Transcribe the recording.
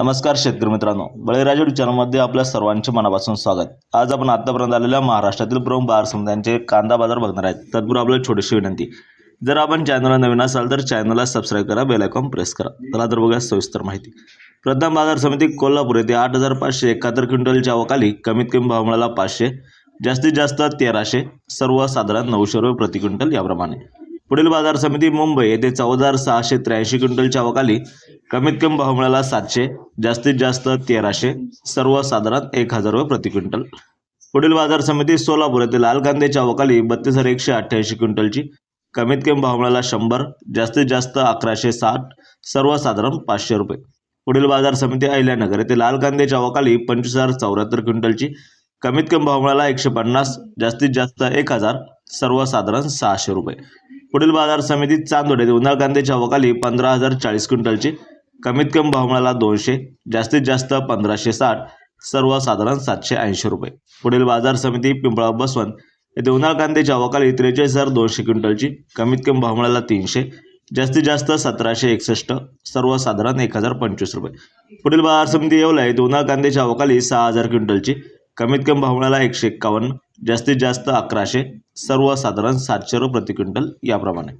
नमस्कार शेतकरी मित्रांनो, बळीराजा चॅनलमध्ये आपल्या सर्वांचे मनापासून स्वागत। आज आपण आतापर्यंत आलेल्या महाराष्ट्रातील प्रमुख बाजार समित्यांचे कांदा बाजार बघणार आहेत। तत्पूर्वी आपल्याला छोटीशी विनंती, जर आपण चॅनलला नवीन असाल तर चॅनलला सबस्क्राइब करा, बेल आयकॉन प्रेस करा। चला तर बघूया सविस्तर माहिती। प्रथम बाजार समिती कोल्हापूर येथे 8571 क्विंटलच्या अवकाली कमीत कमी भाव मिळाला 500, जास्तीत जास्त 1300, सर्वसाधारण 900 रुपये प्रति क्विंटल याप्रमाणे। पुढील बाजार समिती मुंबई येथे 14683 क्विंटलच्या अवकाली कमीत कमी भाव मिळाला 700, जास्तीत जास्त 1300, सर्वसाधारण 1000 रुपये प्रति क्विंटल। पुढील बाजार समिती सोलापूर येथे लाल कांद्याच्या अवकाली 32188 क्विंटलची कमीत कमी भाव मिळाला 100, जास्तीत जास्त 1160, सर्वसाधारण 500 रुपये। पुढील बाजार समिती अहिल्यानगर येथे लाल कांद्याच्या अवकाली 25074 क्विंटलची कमीत कमी भाव मिळाला 150, जास्तीत जास्त 1000, सर्वसाधारण 600 रुपये। पुढील बाजार समिती चांदोड येथे उन्हाळ कांद्याच्या अवकाली 15040 क्विंटलची कमीत कमी भाव मिळाला 200, जास्तीत जास्त 1560, सर्वसाधारण 780 रुपये। पुढील बाजार समिती पिंपळा बसवंत येथे उन्हाळ कांद्याच्या अवकाली 43200 क्विंटलची कमीत कमी भाव मिळाला 300, जास्तीत जास्त 1761, सर्वसाधारण 1025 रुपये। पुढील बाजार समिती येवला येथे उन्हाळ कांद्याच्या अवकाली 6000 क्विंटलची कमीत कमी भाव मिळाला 151, जास्तीत जास्त 1100, सर्वसाधारण 700 रुपये प्रति क्विंटल याप्रमाणे।